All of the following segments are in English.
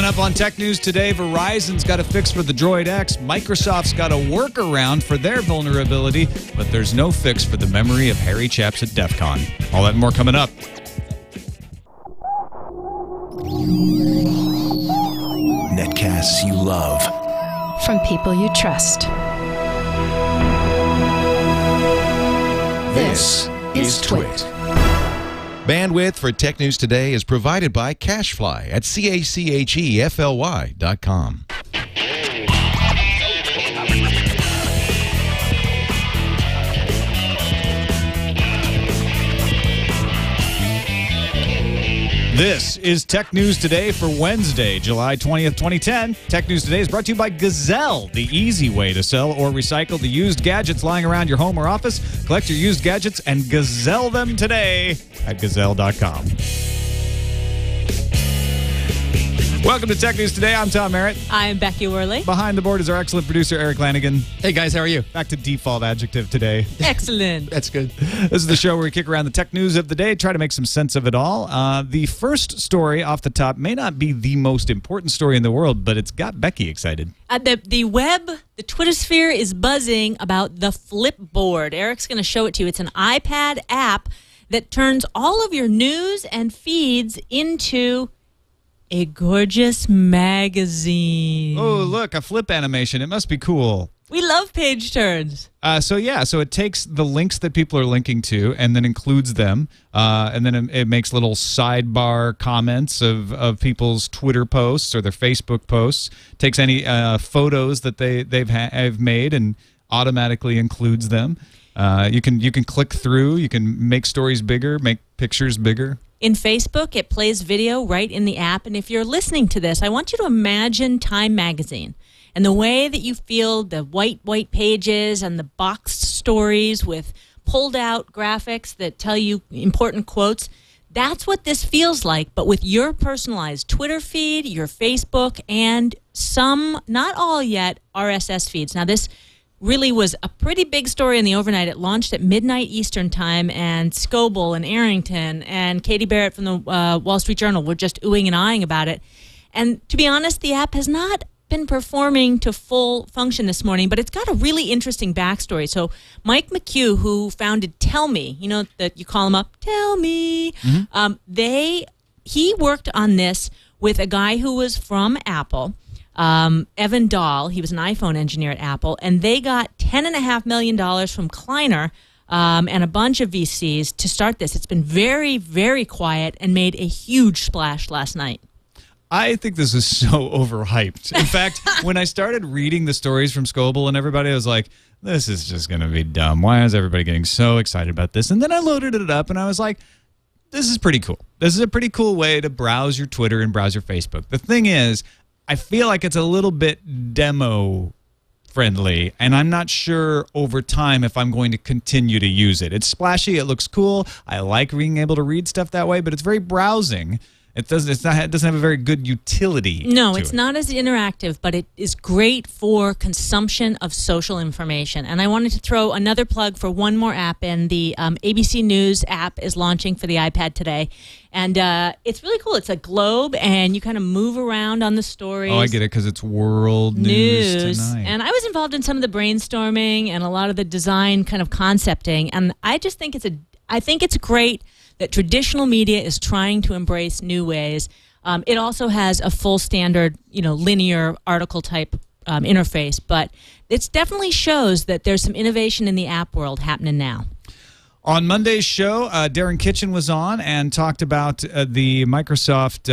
Coming up on Tech News today, Verizon's got a fix for the Droid X. Microsoft's got a workaround for their vulnerability, but there's no fix for the memory of hairy chaps at DEF CON. All that and more coming up. Netcasts you love. From people you trust. This is TWiT. Bandwidth for Tech News Today is provided by Cachefly at CACHEFLY.com. This is Tech News Today for Wednesday, July 20th, 2010. Tech News Today is brought to you by Gazelle, the easy way to sell or recycle the used gadgets lying around your home or office. Collect your used gadgets and gazelle them today at gazelle.com. Welcome to Tech News Today. I'm Tom Merritt. I'm Becky Worley. Behind the board is our excellent producer, Erik Lanigan. Hey, guys, how are you? Back to default adjective today. Excellent. That's good. This is the show where we kick around the tech news of the day, try to make some sense of it all. The first story off the top may not be the most important story in the world, but it's got Becky excited. The web, the Twitter sphere is buzzing about the Flipboard. Eric's going to show it to you. It's an iPad app that turns all of your news and feeds into a gorgeous magazine. Oh, look, a flip animation. It must be cool. We love page turns. So it takes the links that people are linking to and then includes them, and then it makes little sidebar comments of people's Twitter posts or their Facebook posts. Takes any photos that they've made and automatically includes them. You can click through. You can make stories bigger, make pictures bigger. In Facebook, it plays video right in the app. And if you're listening to this, I want you to imagine Time Magazine and the way that you feel the white pages and the boxed stories with pulled-out graphics that tell you important quotes. That's what this feels like, but with your personalized Twitter feed, your Facebook, and some, not all yet, RSS feeds. Now, this really was a pretty big story in the overnight. It launched at midnight Eastern time, and Scoble and Arrington and Katie Barrett from the Wall Street Journal were just oohing and ahhing about it. And to be honest, the app has not been performing to full function this morning, but it's got a really interesting backstory. So Mike McHugh, who founded Tell Me, you know that you call him up, Tell Me, he worked on this with a guy who was from Apple, Evan Dahl. He was an iPhone engineer at Apple, and they got $10.5 million from Kleiner and a bunch of VCs to start this. It's been very, very quiet and made a huge splash last night. I think this is so overhyped. In fact, when I started reading the stories from Scoble and everybody, I was like, this is just going to be dumb. Why is everybody getting so excited about this? And then I loaded it up, and I was like, this is pretty cool. This is a pretty cool way to browse your Twitter and browse your Facebook. The thing is, I feel like it's a little bit demo-friendly, and I'm not sure over time if I'm going to continue to use it. It's splashy. It looks cool. I like being able to read stuff that way, but it's very browsing. It doesn't have a very good utility. No, it's not as interactive, but it is great for consumption of social information. And I wanted to throw another plug for one more app, and the ABC News app is launching for the iPad today. And it's really cool. It's a globe, and you kind of move around on the stories. Oh, I get it, because it's World News Tonight. And I was involved in some of the brainstorming and a lot of the design kind of concepting. And I just think it's great that traditional media is trying to embrace new ways. It also has a full standard, linear article type interface, but it definitely shows that there's some innovation in the app world happening now. On Monday's show, Darren Kitchen was on and talked about the Microsoft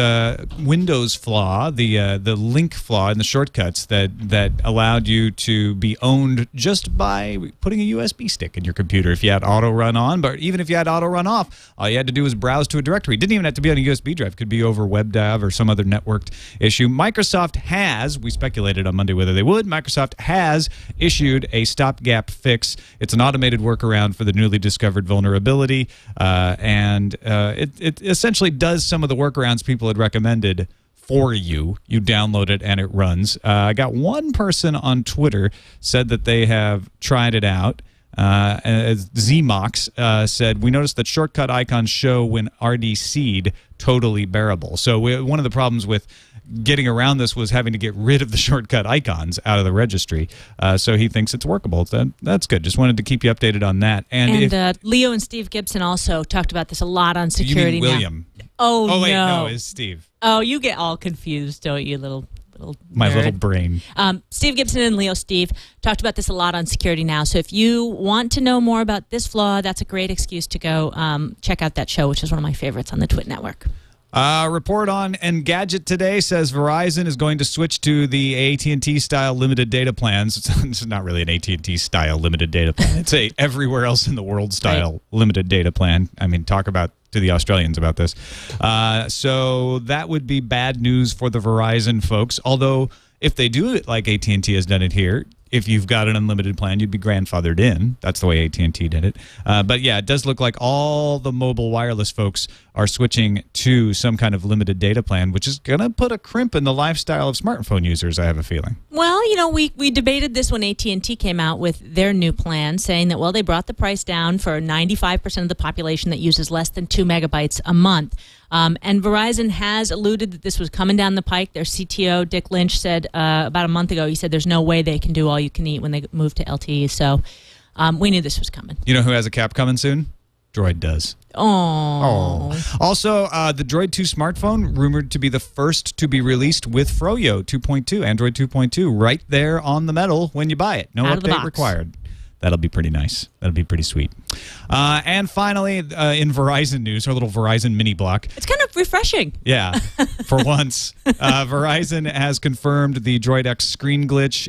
Windows flaw, the link flaw in the shortcuts that allowed you to be owned just by putting a USB stick in your computer if you had auto run on. But even if you had auto run off, all you had to do was browse to a directory. It didn't even have to be on a USB drive. It could be over WebDAV or some other networked issue. Microsoft has, we speculated on Monday whether they would, Microsoft has issued a stopgap fix. It's an automated workaround for the newly discovered vulnerability, and it essentially does some of the workarounds people had recommended for you. You download it and it runs. I got one person on Twitter said that they have tried it out. Zmox said, we noticed that shortcut icons show when RDC'd totally bearable. So one of the problems with getting around this was having to get rid of the shortcut icons out of the registry. So he thinks it's workable. That's good. Just wanted to keep you updated on that. And Leo and Steve Gibson also talked about this a lot on security. You mean William? Now. Oh, wait, no, it's Steve. Oh, you get all confused, don't you, little my nerd. little brain. Steve Gibson and Leo Steve talked about this a lot on Security Now. So if you want to know more about this flaw, that's a great excuse to go check out that show, which is one of my favorites on the TWiT network. Report on Engadget today says Verizon is going to switch to the AT&T style limited data plans. It's not really an AT&T style limited data plan. It's a everywhere else in the world style limited data plan. I mean, talk about to the Australians about this. So that would be bad news for the Verizon folks. Although if they do it like AT&T has done it here, if you've got an unlimited plan, you'd be grandfathered in. That's the way AT&T did it. But yeah, it does look like all the mobile wireless folks are switching to some kind of limited data plan, which is going to put a crimp in the lifestyle of smartphone users, I have a feeling. Well, you know, we debated this when AT&T came out with their new plan, saying that, well, they brought the price down for 95% of the population that uses less than 2 megabytes a month. And Verizon has alluded that this was coming down the pike. Their CTO, Dick Lynch, said about a month ago, he said there's no way they can do all you can eat when they move to LTE. So we knew this was coming. You know who has a cap coming soon? Droid does. Oh. Also, the Droid 2 smartphone rumored to be the first to be released with Froyo 2.2, Android 2.2, right there on the metal when you buy it. No update required. That'll be pretty nice. That'll be pretty sweet. And finally, in Verizon news, our little Verizon mini block. It's kind of refreshing. Yeah, for once. Verizon has confirmed the Droid X Screen glitch.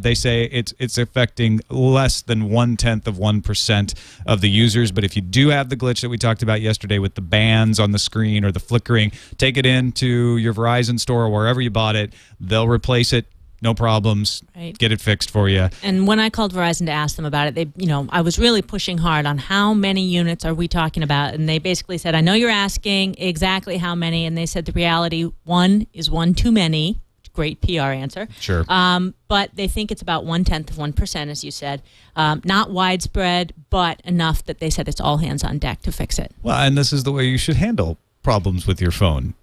They say it's affecting less than 0.1% of the users. But if you do have the glitch that we talked about yesterday with the bands on the screen or the flickering, take it into your Verizon store or wherever you bought it. They'll replace it. No problems. Right. Get it fixed for you. And when I called Verizon to ask them about it, I was really pushing hard on how many units are we talking about, and they basically said, I know you're asking exactly how many, and they said the reality, one is one too many. Great PR answer. Sure. But they think it's about 0.1%, as you said. Not widespread, but enough that they said it's all hands on deck to fix it. Well, and this is the way you should handle problems with your phone.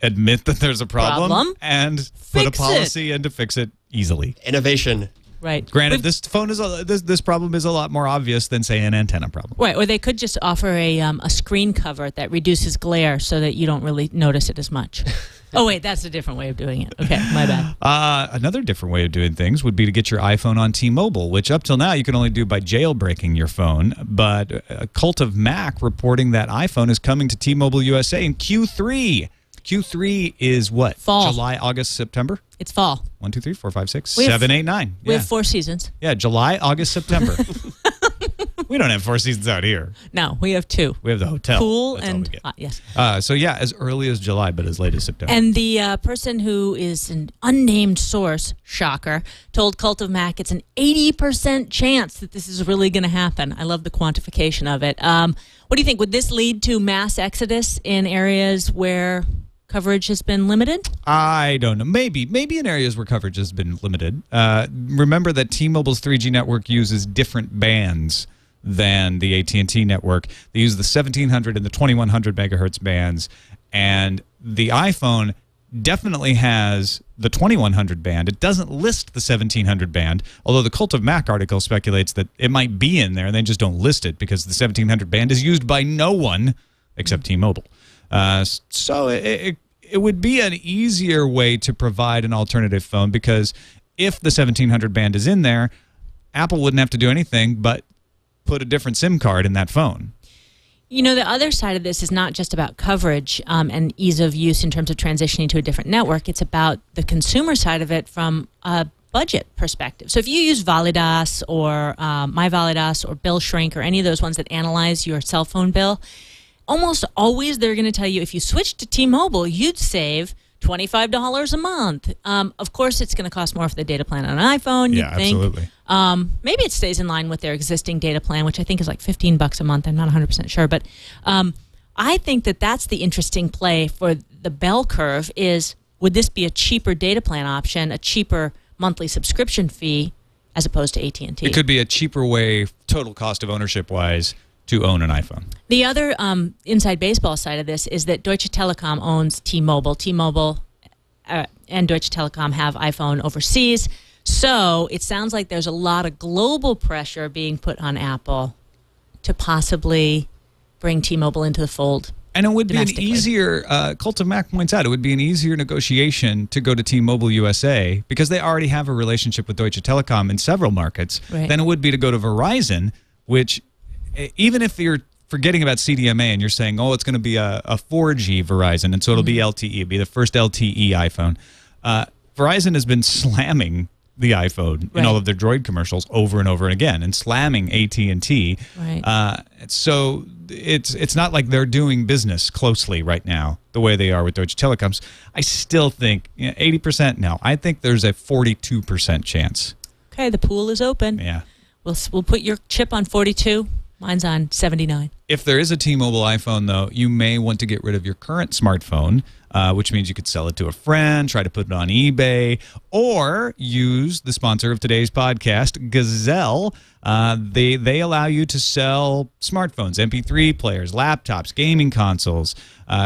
Admit that there's a problem and put a policy in to fix it easily. Innovation. Right. Granted, this phone is this problem is a lot more obvious than, say, an antenna problem. Right. Or they could just offer a screen cover that reduces glare so that you don't really notice it as much. Oh, wait, that's a different way of doing it. Okay, my bad. Another different way of doing things would be to get your iPhone on T-Mobile, which up till now you can only do by jailbreaking your phone. But a Cult of Mac reporting that iPhone is coming to T-Mobile USA in Q3. Q3 is what? Fall. July, August, September? It's fall. 1, 2, 3, 4, 5, 6, 7, 8, 9. We have 4 seasons. Yeah, July, August, September. We don't have 4 seasons out here. No, we have 2. We have the hotel. Cool and hot, yes. So yeah, as early as July, but as late as September. And the person who is an unnamed source, shocker, told Cult of Mac it's an 80% chance that this is really going to happen. I love the quantification of it. What do you think? Would this lead to mass exodus in areas where coverage has been limited? I don't know. Maybe in areas where coverage has been limited. Remember that T-Mobile's 3G network uses different bands than the AT&T network. They use the 1700 and the 2100 megahertz bands, and the iPhone definitely has the 2100 band. It doesn't list the 1700 band, although the Cult of Mac article speculates that it might be in there, and they just don't list it because the 1700 band is used by no one except T-Mobile. So it would be an easier way to provide an alternative phone, because if the 1700 band is in there, Apple wouldn't have to do anything but put a different SIM card in that phone. You know, the other side of this is not just about coverage and ease of use in terms of transitioning to a different network. It's about the consumer side of it from a budget perspective. So if you use Validas or MyValidas or Bill Shrink or any of those ones that analyze your cell phone bill, almost always they're going to tell you if you switch to T-Mobile, you'd save $25 a month. Of course, it's going to cost more for the data plan on an iPhone. Yeah, think. absolutely. Maybe it stays in line with their existing data plan, which I think is like $15 a month. I'm not 100% sure. But I think that that's the interesting play for the bell curve is, would this be a cheaper data plan option, a cheaper monthly subscription fee, as opposed to AT&T? It could be a cheaper way, total cost of ownership-wise, to own an iPhone. The other inside baseball side of this is that Deutsche Telekom owns T-Mobile. T-Mobile and Deutsche Telekom have iPhone overseas. So it sounds like there's a lot of global pressure being put on Apple to possibly bring T-Mobile into the fold. And it would be an easier, Cult of Mac points out, it would be an easier negotiation to go to T-Mobile USA because they already have a relationship with Deutsche Telekom in several markets than it would be to go to Verizon, which even if you're forgetting about CDMA and you're saying, oh, it's going to be a 4G Verizon, and so it'll be LTE, it'll be the first LTE iPhone. Verizon has been slamming the iPhone in all of their Droid commercials over and over again, and slamming AT&T. So it's not like they're doing business closely right now the way they are with Deutsche Telekom. I still think 80% now. I think there's a 42% chance. Okay, the pool is open. Yeah, we'll put your chip on 42. Mine's on 79. If there is a T-Mobile iPhone, though, you may want to get rid of your current smartphone, which means you could sell it to a friend, try to put it on eBay, or use the sponsor of today's podcast, Gazelle. They allow you to sell smartphones, MP3 players, laptops, gaming consoles.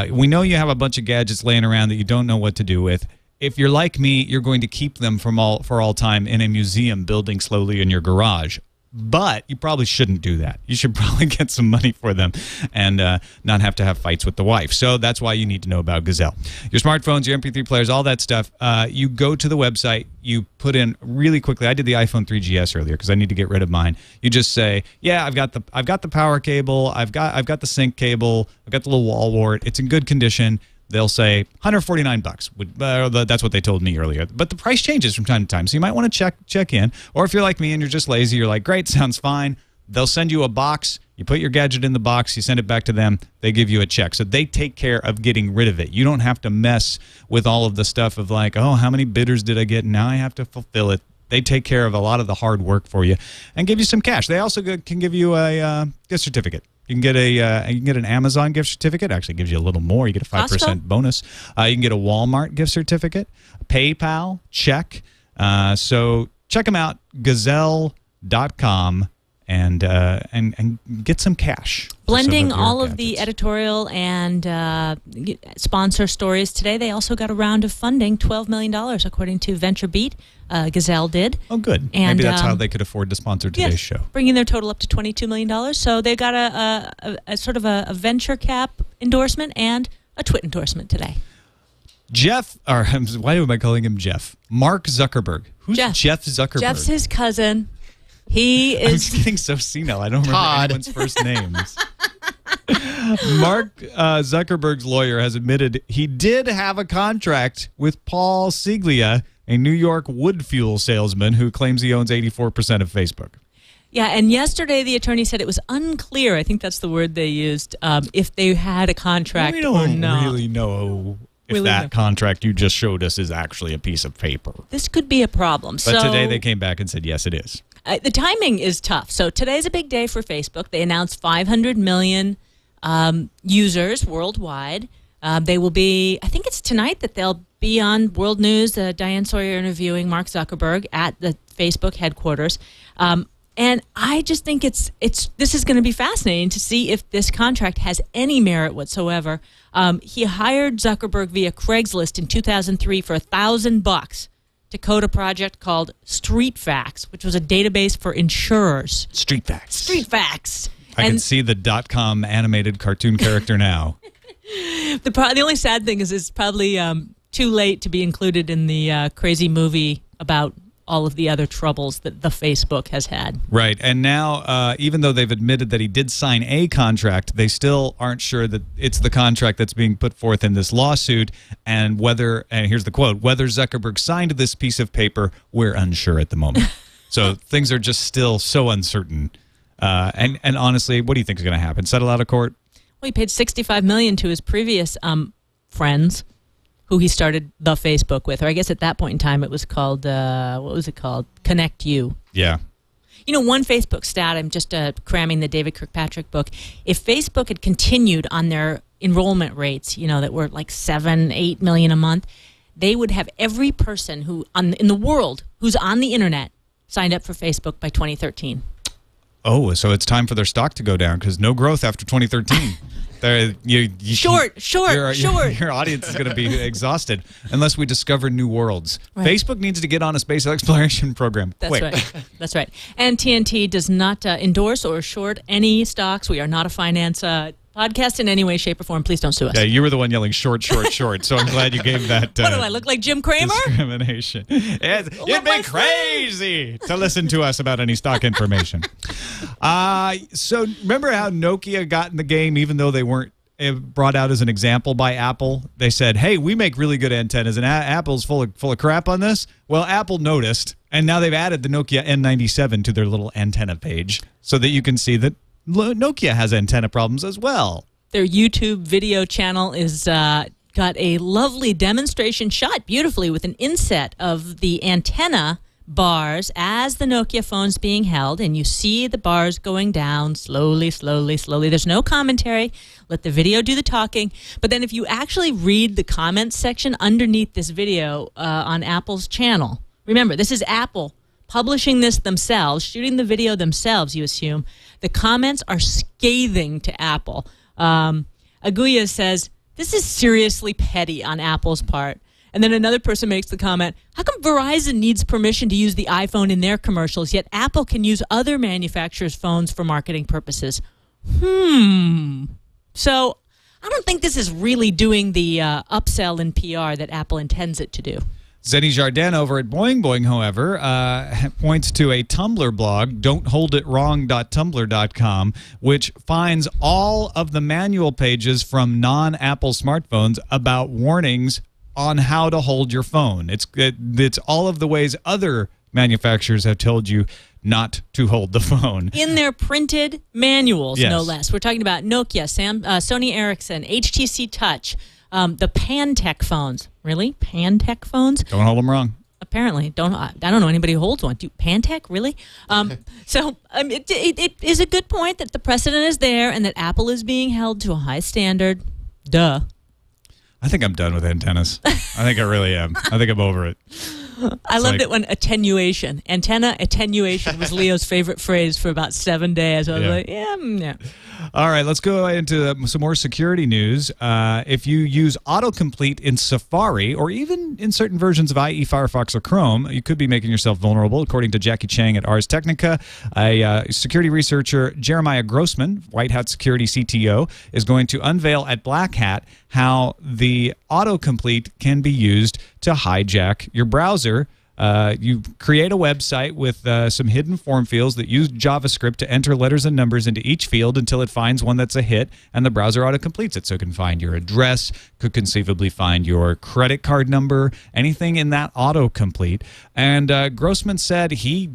We know you have a bunch of gadgets laying around that you don't know what to do with. If you're like me, you're going to keep them for all time in a museum building slowly in your garage. But you probably shouldn't do that. You should probably get some money for them and not have to have fights with the wife. So that's why you need to know about Gazelle. Your smartphones, your MP3 players, all that stuff. You go to the website. You put in really quickly. I did the iPhone 3GS earlier because I need to get rid of mine. You just say, yeah, I've got the power cable. I've got the sync cable. I've got the little wall wart. It's in good condition. They'll say $149. That's what they told me earlier. But the price changes from time to time, so you might want to check in. Or if you're like me and you're just lazy, you're like, great, sounds fine. They'll send you a box. You put your gadget in the box. You send it back to them. They give you a check. So they take care of getting rid of it. You don't have to mess with all of the stuff of like, oh, how many bidders did I get? Now I have to fulfill it. They take care of a lot of the hard work for you and give you some cash. They also can give you a gift certificate. You can get an Amazon gift certificate. Actually, gives you a little more. You get a 5% bonus. You can get a Walmart gift certificate, PayPal, check. So check them out, Gazelle.com, and get some cash. Blending all of the editorial and sponsor stories today, they also got a round of funding, $12 million, according to VentureBeat. Gazelle did. Oh, good. And maybe that's how they could afford to sponsor today's show. Bringing their total up to $22 million. So they got a sort of a venture cap endorsement and a TWiT endorsement today. Why am I calling him Jeff? Mark Zuckerberg. Who's Jeff Zuckerberg? Jeff's his cousin. He is. I'm getting so senile. I don't remember anyone's first names. Mark Zuckerberg's lawyer has admitted he did have a contract with Paul Siglia, a New York wood fuel salesman who claims he owns 84% of Facebook. Yeah, and yesterday the attorney said it was unclear, I think that's the word they used, if they had a contract or not. We don't really know if that contract you just showed us is actually a piece of paper. This could be a problem. But today they came back and said, yes, it is. The timing is tough. So today's a big day for Facebook. They announced 500 million users worldwide. They will be, I think it's tonight that they'll be on World News. Diane Sawyer interviewing Mark Zuckerberg at the Facebook headquarters. And I just think this is going to be fascinating to see if this contract has any merit whatsoever. He hired Zuckerberg via Craigslist in 2003 for $1,000 to code a project called StreetFacts, which was a database for insurers. StreetFacts. I can see the .com animated cartoon character now. The only sad thing is it's probably too late to be included in the crazy movie about all of the other troubles that the Facebook has had. Right. And now, even though they've admitted that he did sign a contract, they still aren't sure that it's the contract that's being put forth in this lawsuit. And here's the quote, whether Zuckerberg signed this piece of paper, we're unsure at the moment. So things are just still so uncertain. And honestly, what do you think is going to happen? Settle out of court? Well, he paid $65 million to his previous friends, who he started the Facebook with, or I guess at that point in time it was called, what was it called? Connect You. Yeah. You know, one Facebook stat, I'm just cramming the David Kirkpatrick book. If Facebook had continued on their enrollment rates, that were like 7-8 million a month, they would have every person in the world who's on the internet signed up for Facebook by 2013. Oh, so it's time for their stock to go down because no growth after 2013. Short. Your audience is going to be exhausted unless we discover new worlds. Right. Facebook needs to get on a space exploration program. That's right. That's right. And TNT does not endorse or short any stocks. We are not a finance podcast in any way, shape, or form. Please don't sue us. Yeah, you were the one yelling short. So I'm glad you gave that. What do I look like, Jim Cramer? Discrimination. It'd be crazy to listen to us about any stock information. So remember how Nokia got in the game, even though they weren't brought out as an example by Apple? They said, "Hey, we make really good antennas, and Apple's full of crap on this." Well, Apple noticed, and now they've added the Nokia N97 to their little antenna page so that you can see that Nokia has antenna problems as well. Their YouTube video channel is got a lovely demonstration shot beautifully with an inset of the antenna bars as the Nokia phone's being held, and you see the bars going down slowly. There's no commentary. Let the video do the talking. But then if you actually read the comments section underneath this video on Apple's channel, remember, this is Apple publishing this themselves, shooting the video themselves, you assume. The comments are scathing to Apple. Aguya says, "This is seriously petty on Apple's part." And then another person makes the comment, "How come Verizon needs permission to use the iPhone in their commercials, yet Apple can use other manufacturers' phones for marketing purposes?" So I don't think this is really doing the upsell in PR that Apple intends it to do. Zenny Jardin over at Boing Boing, however, points to a Tumblr blog, don'tholditwrong.tumblr.com, which finds all of the manual pages from non-Apple smartphones about warnings on how to hold your phone. It's all of the ways other manufacturers have told you not to hold the phone. In their printed manuals, yes. No less. We're talking about Nokia, Sony Ericsson, HTC Touch, the Pantech phones. Really? Pantech phones? Don't hold them wrong. Apparently. I don't know anybody who holds one. Pantech? Really? It is a good point that the precedent is there and that Apple is being held to a high standard. Duh. I think I'm done with antennas. I think I really am. I think I'm over it. I loved it when antenna attenuation was Leo's favorite phrase for about 7 days. I was like, yeah. All right, let's go into some more security news. If you use autocomplete in Safari or even in certain versions of IE, Firefox, or Chrome, you could be making yourself vulnerable, according to Jackie Chang at Ars Technica. A security researcher, Jeremiah Grossman, White Hat Security CTO, is going to unveil at Black Hat how the autocomplete can be used to hijack your browser. You create a website with some hidden form fields that use JavaScript to enter letters and numbers into each field until it finds one that's a hit, and the browser auto-completes it. So it can find your address, could conceivably find your credit card number, anything in that autocomplete. And Grossman said he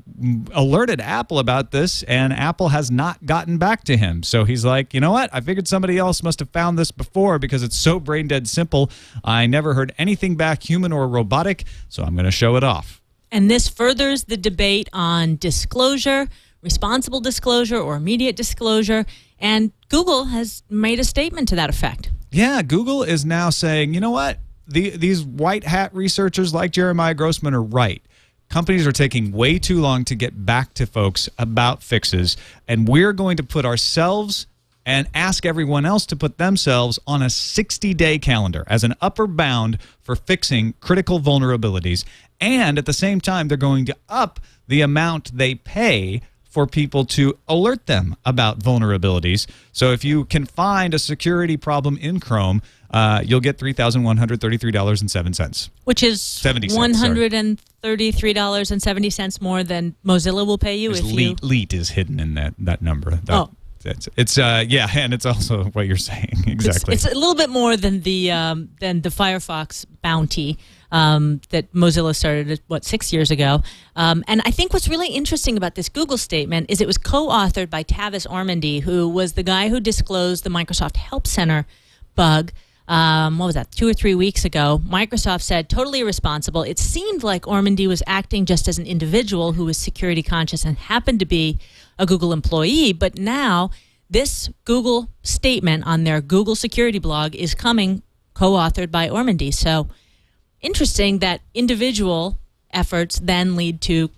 alerted Apple about this, and Apple has not gotten back to him. So he's like, you know what? I figured somebody else must have found this before because it's so brain-dead simple. I never heard anything back, human or robotic, so I'm going to show it off. And this furthers the debate on disclosure, responsible disclosure, or immediate disclosure. And Google has made a statement to that effect. Yeah, Google is now saying, you know what? These white hat researchers like Jeremiah Grossman are right. Companies are taking way too long to get back to folks about fixes. And we're going to put ourselves and ask everyone else to put themselves on a 60-day calendar as an upper bound for fixing critical vulnerabilities. And at the same time, they're going to up the amount they pay for people to alert them about vulnerabilities. So if you can find a security problem in Chrome, you'll get $3,133.07. Which is 70 cents, $133.70 more than Mozilla will pay you. Leet is hidden in that number. It's and it's also what you're saying exactly. It's a little bit more than the Firefox bounty that Mozilla started 6 years ago. And I think what's really interesting about this Google statement is it was co-authored by Tavis Ormandy, who was the guy who disclosed the Microsoft Help Center bug. What was that? 2 or 3 weeks ago. Microsoft said totally irresponsible. It seemed like Ormandy was acting just as an individual who was security conscious and happened to be a Google employee, but now this Google statement on their Google security blog is coming co-authored by Ormandy. So interesting that individual efforts then lead to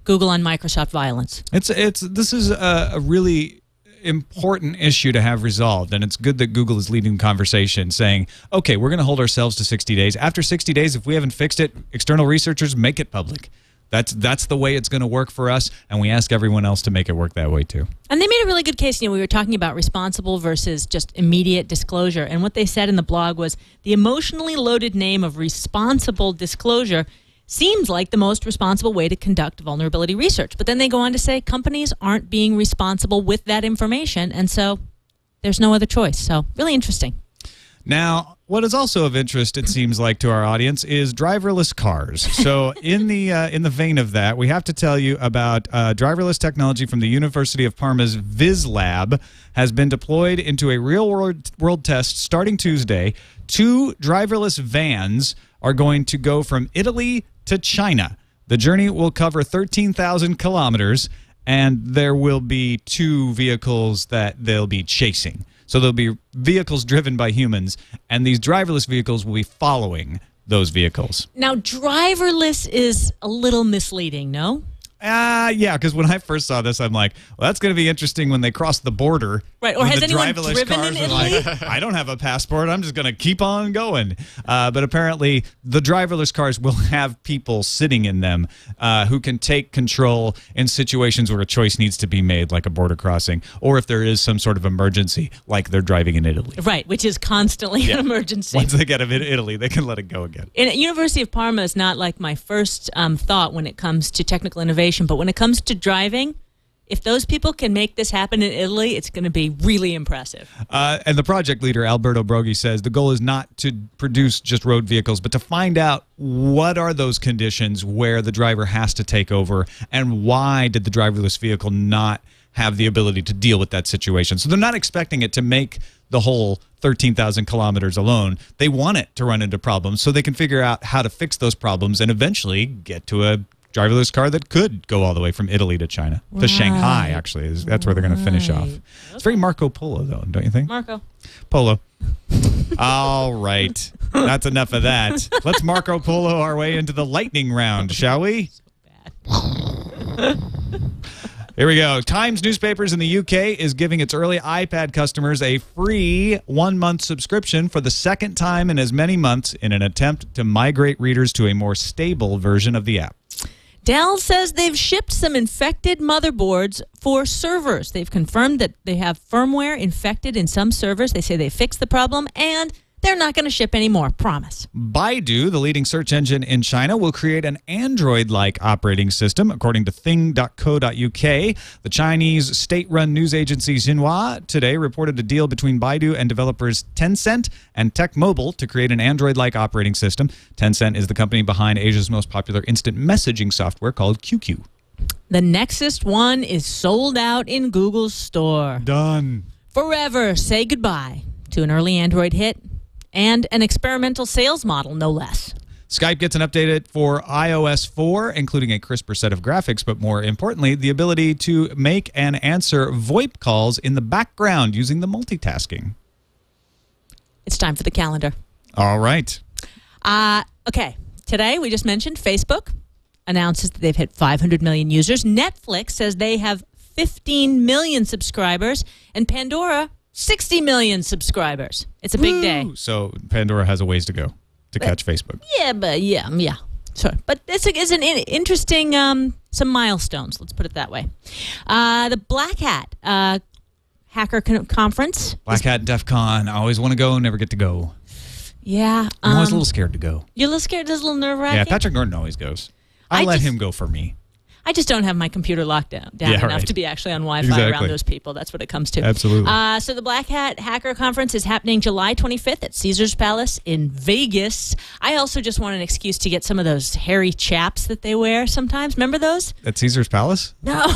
Google on Microsoft violence. This is a really important issue to have resolved, and it's good that Google is leading the conversation, saying, okay, we're going to hold ourselves to 60 days. After 60 days, if we haven't fixed it, external researchers make it public. That's the way it's going to work for us, and we ask everyone else to make it work that way too. And they made a really good case. We were talking about responsible versus just immediate disclosure, and what they said in the blog was the emotionally loaded name of responsible disclosure seems like the most responsible way to conduct vulnerability research. But then they go on to say companies aren't being responsible with that information, and so there's no other choice. So really interesting. Now, what is also of interest, it seems like, to our audience is driverless cars. So in the vein of that, we have to tell you about driverless technology from the University of Parma's Viz Lab has been deployed into a real-world test starting Tuesday. 2 driverless vans are going to go from Italy to China. The journey will cover 13,000 kilometers, and there will be 2 vehicles that they'll be chasing. So there'll be vehicles driven by humans, and these driverless vehicles will be following those vehicles. Now, driverless is a little misleading, no? Yeah, because when I first saw this, I'm like, well, that's going to be interesting when they cross the border. Right, or has anyone driven cars in Italy? Like, I don't have a passport. I'm just going to keep on going. But apparently, the driverless cars will have people sitting in them who can take control in situations where a choice needs to be made, like a border crossing, or if there is some sort of emergency, like they're driving in Italy. Right, which is constantly an emergency. Once they get out of Italy, they can let it go again. And University of Parma is not like my first thought when it comes to technical innovation. But when it comes to driving, if those people can make this happen in Italy, it's going to be really impressive. And the project leader, Alberto Broghi, says the goal is not to produce just road vehicles, but to find out what are those conditions where the driver has to take over, and why did the driverless vehicle not have the ability to deal with that situation. So they're not expecting it to make the whole 13,000 kilometers alone. They want it to run into problems so they can figure out how to fix those problems and eventually get to a driverless car that could go all the way from Italy to China, to Shanghai, actually. That's where they're going to finish off. It's very Marco Polo, though, don't you think? Marco. Polo. All right. That's enough of that. Let's Marco Polo our way into the lightning round, shall we? So bad. Here we go. Times Newspapers in the UK is giving its early iPad customers a free 1-month subscription for the second time in as many months in an attempt to migrate readers to a more stable version of the app. Dell says they've shipped some infected motherboards for servers. They've confirmed that they have firmware infected in some servers. They say they fixed the problem, and they're not going to ship anymore. Promise. Baidu, the leading search engine in China, will create an Android-like operating system, according to Thing.co.uk. The Chinese state-run news agency Xinhua today reported a deal between Baidu and developers Tencent and TMobile to create an Android-like operating system. Tencent is the company behind Asia's most popular instant messaging software called QQ. The Nexus One is sold out in Google's store. Done. Forever say goodbye to an early Android hit. And an experimental sales model, no less. Skype gets an update for iOS 4, including a crisper set of graphics, but more importantly, the ability to make and answer VoIP calls in the background using the multitasking. It's time for the calendar. All right. Okay. Today, we just mentioned Facebook announces that they've hit 500 million users. Netflix says they have 15 million subscribers. And Pandora 60 million subscribers. It's a big day. So Pandora has a ways to go to catch Facebook. Yeah. Sure. But it's an interesting, some milestones. Let's put it that way. The Black Hat hacker conference. Black Hat DEF CON. I always want to go, never get to go. Yeah. I'm always a little scared to go. You're a little scared? It's a little nerve-wracking? Yeah, Patrick Norton always goes. I let him go for me. I just don't have my computer locked down enough to be actually on Wi-Fi around those people. That's what it comes to. Absolutely. So the Black Hat Hacker Conference is happening July 25th at Caesars Palace in Vegas. I also just want an excuse to get some of those hairy chaps that they wear sometimes. Remember those? At Caesars Palace? No.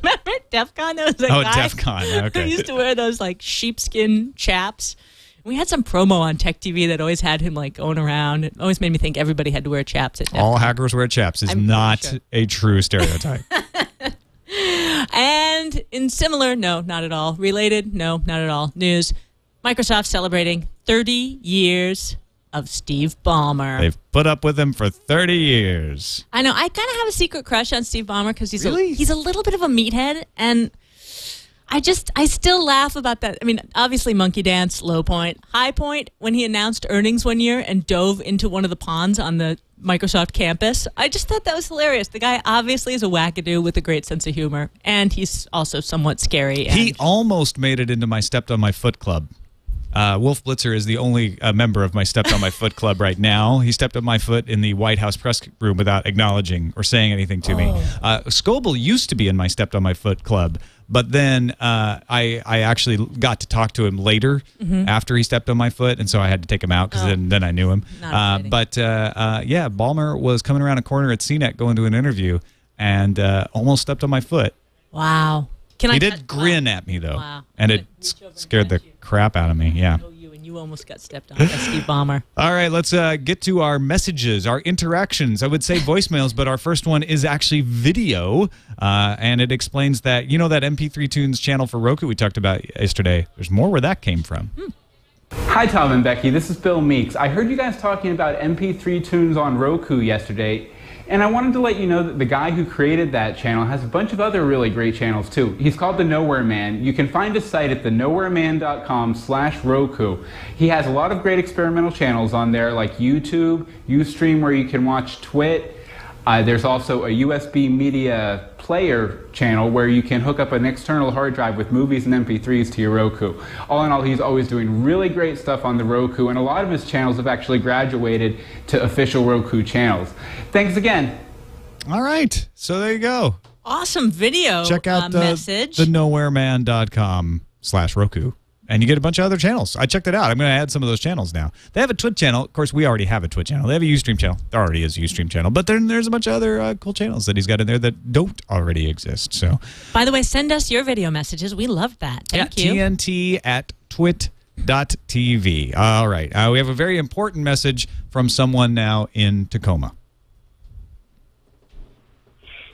Remember at DEF CON? There was a guy DEF CON. Okay. who used to wear those like sheepskin chaps. We had some promo on Tech TV that always had him like going around. It always made me think everybody had to wear chaps at DEF CON. All hackers wear chaps is not a true stereotype. And in similar, no, not at all. Related, no, not at all. News, Microsoft celebrating 30 years of Steve Ballmer. They've put up with him for 30 years. I know. I kind of have a secret crush on Steve Ballmer because he's Really? a little bit of a meathead, and I still laugh about that. I mean, obviously, monkey dance, low point. High point, when he announced earnings one year and dove into one of the ponds on the Microsoft campus. I just thought that was hilarious. The guy obviously is a wackadoo with a great sense of humor, and he's also somewhat scary. He almost made it into my Stepped on My Foot club. Wolf Blitzer is the only member of my Stepped on My Foot club right now. He stepped on my foot in the White House press room without acknowledging or saying anything to me. Scoble used to be in my Stepped on My Foot club, but then I actually got to talk to him later after he stepped on my foot, and so I had to take him out because then I knew him. But yeah, Ballmer was coming around a corner at CNET going to an interview and almost stepped on my foot. Wow. He did grin at me, though, and it scared the crap out of me. Yeah. You almost got stepped on by Steve Ballmer. All right, let's get to our messages, our interactions. I would say voicemails, but our first one is actually video, and it explains that, you know, that MP3 Tunes channel for Roku we talked about yesterday, there's more where that came from. Hi, Tom and Becky. This is Bill Meeks. I heard you guys talking about MP3 Tunes on Roku yesterday, and I wanted to let you know that the guy who created that channel has a bunch of other really great channels too. He's called The Nowhere Man. You can find his site at thenowhereman.com/Roku. He has a lot of great experimental channels on there like YouTube, Ustream where you can watch TWiT. There's also a USB media player channel where you can hook up an external hard drive with movies and MP3s to your Roku. All in all, he's always doing really great stuff on the Roku, and a lot of his channels have actually graduated to official Roku channels. Thanks again. All right, so there you go. Awesome video. Check out message. thenowhereman.com/Roku. And you get a bunch of other channels. I checked it out. I'm going to add some of those channels now. They have a TWiT channel. Of course, we already have a TWiT channel. They have a Ustream channel. There already is a Ustream channel. But then there's a bunch of other cool channels that he's got in there that don't already exist. So, by the way, send us your video messages. We love that. Thank you. TNT@twit.tv. All right. We have a very important message from someone now in Tacoma.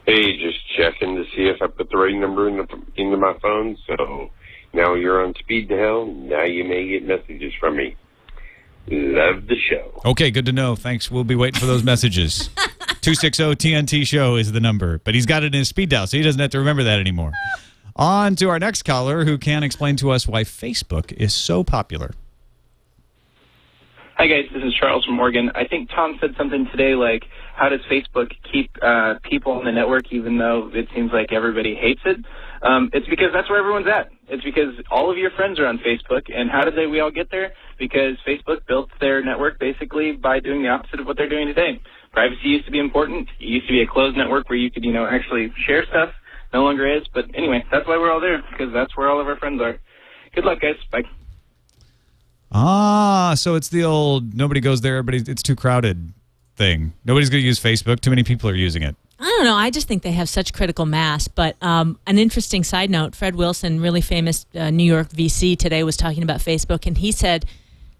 Hey, just checking to see if I put the right number into my phone. So now you're on speed to hell. Now you may get messages from me. Love the show. Okay, good to know. Thanks. We'll be waiting for those messages. 260-TNT show is the number. But he's got it in his speed dial, so he doesn't have to remember that anymore. On to our next caller who can explain to us why Facebook is so popular. Hi, guys. This is Charles from Oregon. I think Tom said something today like, how does Facebook keep people on the network even though it seems like everybody hates it? It's because that's where everyone's at. It's because all of your friends are on Facebook, and how did we all get there? Because Facebook built their network basically by doing the opposite of what they're doing today. Privacy used to be important. It used to be a closed network where you could, actually share stuff. No longer is. But anyway, that's why we're all there, because that's where all of our friends are. Good luck, guys. Bye. So it's the old nobody goes there, it's too crowded thing. Nobody's going to use Facebook. Too many people are using it. I don't know. I just think they have such critical mass. But an interesting side note, Fred Wilson, really famous New York VC today, was talking about Facebook, and he said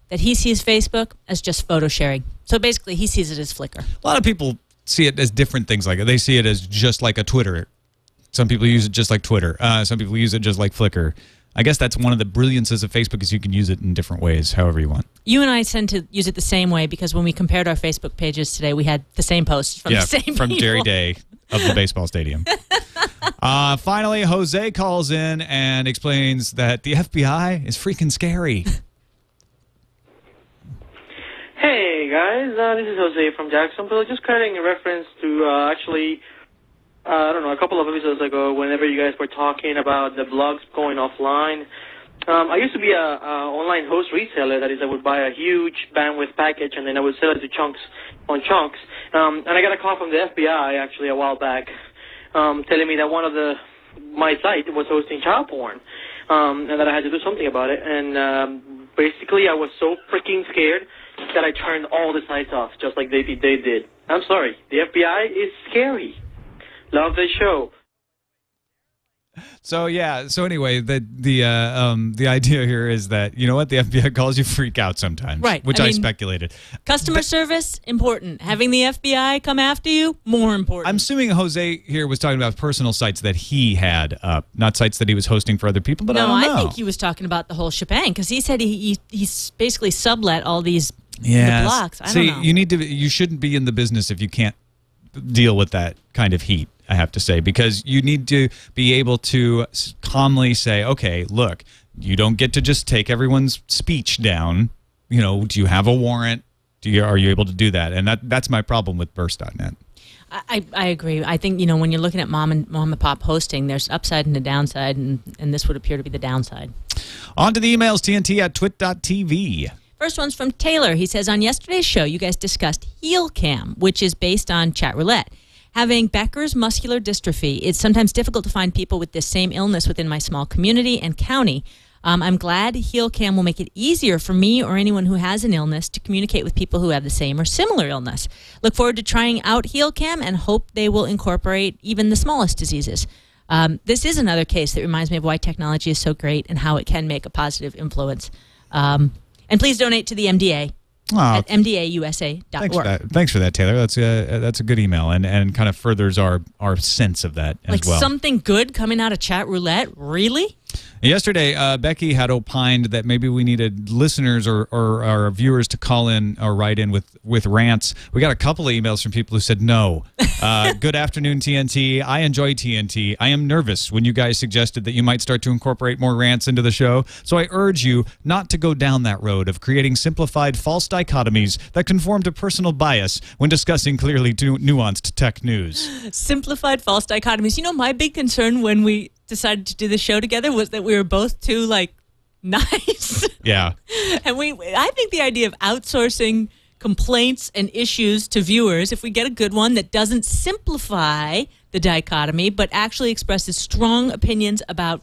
that he sees Facebook as just photo sharing. So basically, he sees it as Flickr. A lot of people see it as different things like it. They see it as just like a Twitter. Some people use it just like Twitter. Some people use it just like Flickr. I guess that's one of the brilliances of Facebook is you can use it in different ways, however you want. You and I tend to use it the same way because when we compared our Facebook pages today, we had the same posts from the same from people. Jerry Day of the baseball stadium. Finally, Jose calls in and explains that the FBI is freaking scary. Hey guys, this is Jose from Jacksonville. Just cutting a reference to I don't know, a couple of episodes ago, whenever you guys were talking about the blogs going offline. I used to be a online host reseller. That is, I would buy a huge bandwidth package and then I would sell it to chunks. And I got a call from the FBI actually a while back, telling me that my site was hosting child porn, and that I had to do something about it. And basically, I was so freaking scared that I turned all the sites off, just like they did. I'm sorry, the FBI is scary. Love the show. So anyway, the idea here is that, you know what, the FBI calls you Freakout sometimes, right? Which I speculated. Customer service, important. Having the FBI come after you, more important. I'm assuming Jose here was talking about personal sites that he had up, not sites that he was hosting for other people. But no, I don't know. I think he was talking about the whole shebang because he said he basically sublet all these Yeah. The blocks. I See, don't know. you shouldn't be in the business if you can't deal with that kind of heat, I have to say, because you need to be able to calmly say, okay, look, you don't get to just take everyone's speech down. You know, do you have a warrant? Are you able to do that? And that's my problem with burst.net. I agree. I think, when you're looking at mom and pop hosting, there's upside and a downside, and this would appear to be the downside. On to the emails, TNT@twit.tv. First one's from Taylor. He says, on yesterday's show, you guys discussed heel cam, which is based on chat roulette. Having Becker's muscular dystrophy, it's sometimes difficult to find people with this same illness within my small community and county. I'm glad heel cam will make it easier for me or anyone who has an illness to communicate with people who have the same or similar illness. Look forward to trying out heel cam and hope they will incorporate even the smallest diseases. This is another case that reminds me of why technology is so great and how it can make a positive influence. And please donate to the MDA at mdausa.org. Thanks for that, Taylor. That's a good email and kind of furthers our sense of that as well. Like something good coming out of chat roulette? Really? Yesterday, Becky had opined that maybe we needed listeners or our viewers to call in or write in with rants. We got a couple of emails from people who said no. Good afternoon, TNT. I enjoy TNT. I am nervous when you guys suggested that you might start to incorporate more rants into the show. So I urge you not to go down that road of creating simplified false dichotomies that conform to personal bias when discussing clearly nuanced tech news. Simplified false dichotomies. My big concern when we decided to do the show together was that we were both too nice. Yeah. And I think the idea of outsourcing complaints and issues to viewers, if we get a good one that doesn't simplify the dichotomy but actually expresses strong opinions about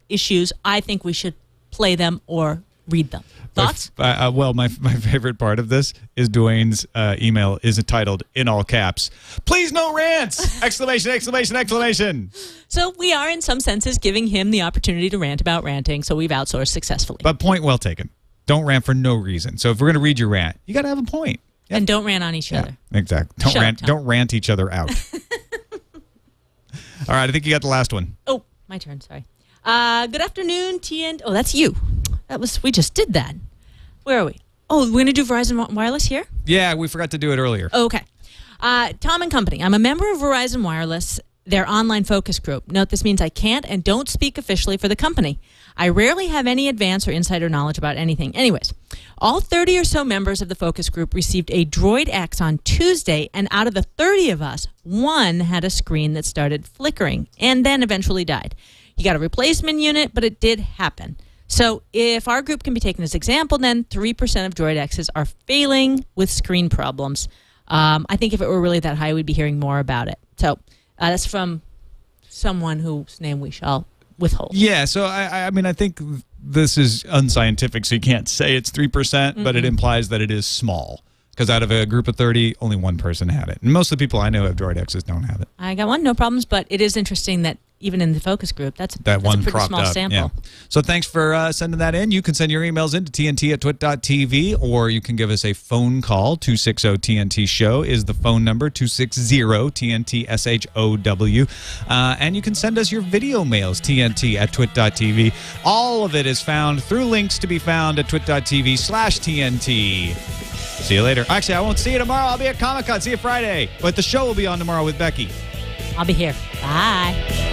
issues, I think we should play them or read them. Thoughts? My favorite part of this is Dwayne's email is titled in all caps, "Please no rants!" Exclamation, exclamation, exclamation. So we are in some senses giving him the opportunity to rant about ranting, so we've outsourced successfully. But point well taken. Don't rant for no reason. So if we're going to read your rant, you got to have a point. Yep. And don't rant on each other. Exactly. Don't rant each other out. All right, I think you got the last one. Oh, my turn, sorry. Good afternoon, TN. Oh, that's you. We just did that. Where are we? Oh, we're going to do Verizon Wireless here? Yeah, we forgot to do it earlier. Okay. Tom and Company. I'm a member of Verizon Wireless, their online focus group. Note this means I can't and don't speak officially for the company. I rarely have any advance or insider knowledge about anything. Anyways, all 30 or so members of the focus group received a Droid X on Tuesday, and out of the 30 of us, one had a screen that started flickering and then eventually died. He got a replacement unit, but it did happen. So if our group can be taken as example, then 3% of Droid X's are failing with screen problems. I think if it were really that high, we'd be hearing more about it. So that's from someone whose name we shall withhold. Yeah, so I mean, I think this is unscientific, so you can't say it's 3%, but it implies that it is small. Because out of a group of 30, only one person had it. And most of the people I know who have Droid X's don't have it. I got one, no problems, but it is interesting that even in the focus group, that's a pretty small sample. Yeah. So thanks for sending that in. You can send your emails in to TNT@twit.tv, or you can give us a phone call. 260-TNT-SHOW is the phone number, 260-TNT-SHOW. And you can send us your video mails, TNT@twit.tv. All of it is found through links to be found at twit.tv/TNT. See you later. Actually, I won't see you tomorrow. I'll be at Comic-Con. See you Friday. But the show will be on tomorrow with Becky. I'll be here. Bye.